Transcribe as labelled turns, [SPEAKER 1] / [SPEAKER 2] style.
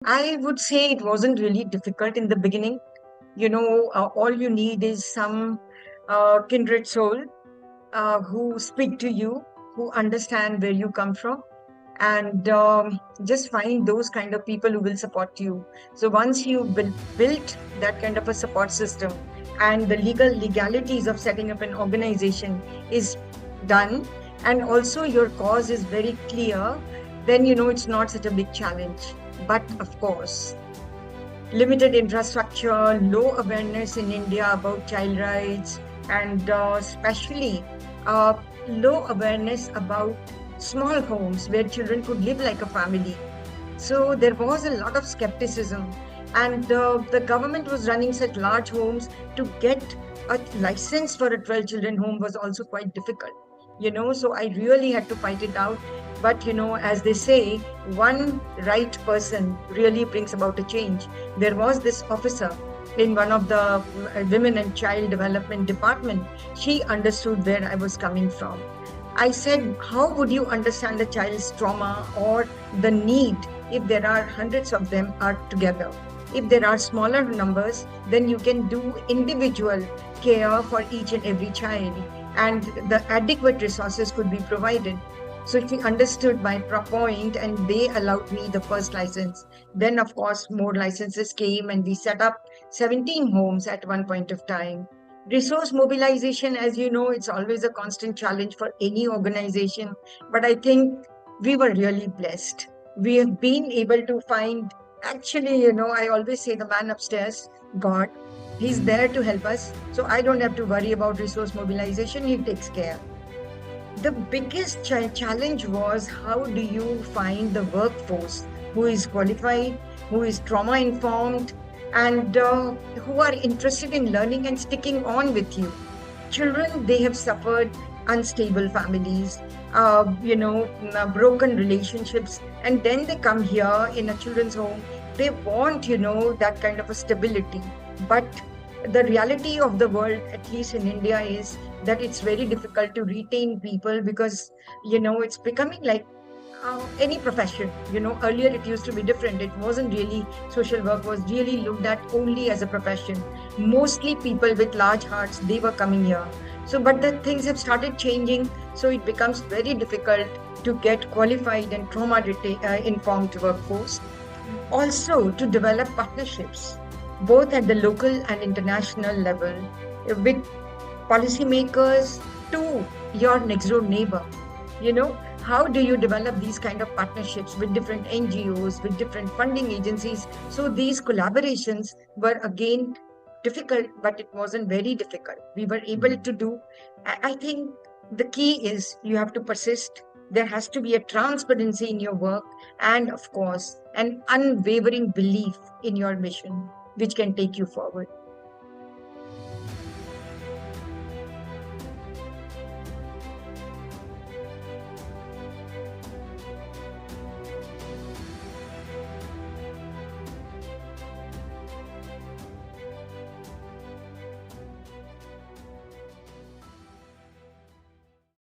[SPEAKER 1] I would say it wasn't really difficult in the beginning. All you need is some kindred soul who speak to you, who understand where you come from, and just find those kind of people who will support you. So once you built that kind of a support system, and the legalities of setting up an organization is done, and also your cause is very clear, then it's not such a big challenge. But of course, limited infrastructure, low awareness in India about child rights, and especially uh, low awareness about small homes where children could live like a family. So there was a lot of skepticism, and the government was running such large homes. To get a license for a 12 children home was also quite difficult. So I really had to fight it out. But as they say, one right person really brings about a change. There was this officer in one of the women and child development department. She understood where I was coming from. I said, how would you understand a child's trauma or the need if there are hundreds of them are together? If there are smaller numbers, then you can do individual care for each and every child, and the adequate resources could be provided. So she understood my point, and they allowed me the first license. Then, of course, more licenses came, and we set up 17 homes at one point of time. Resource mobilization, as you know, it's always a constant challenge for any organization. But I think we were really blessed. We have been able to find, actually, I always say the man upstairs, God, he's there to help us. So I don't have to worry about resource mobilization. He takes care. The biggest challenge was, how do you find the workforce who is qualified, who is trauma informed, and who are interested in learning and sticking on with you? Children, they have suffered unstable families, broken relationships, and then they come here in a children's home. They want, that kind of a stability. But the reality of the world, at least in India, is that it's very difficult to retain people because, it's becoming like any profession. Earlier it used to be different. It wasn't really, social work was really looked at only as a profession. Mostly people with large hearts, they were coming here. So, but the things have started changing. So it becomes very difficult to get qualified and trauma informed workforce. Also, to develop partnerships, both at the local and international level, with policymakers to your next door neighbor. How do you develop these kind of partnerships with different NGOs, with different funding agencies? So these collaborations were again difficult, but it wasn't very difficult. We were able to do. I think the key is you have to persist. There has to be a transparency in your work, and of course, an unwavering belief in your mission, which can take you forward.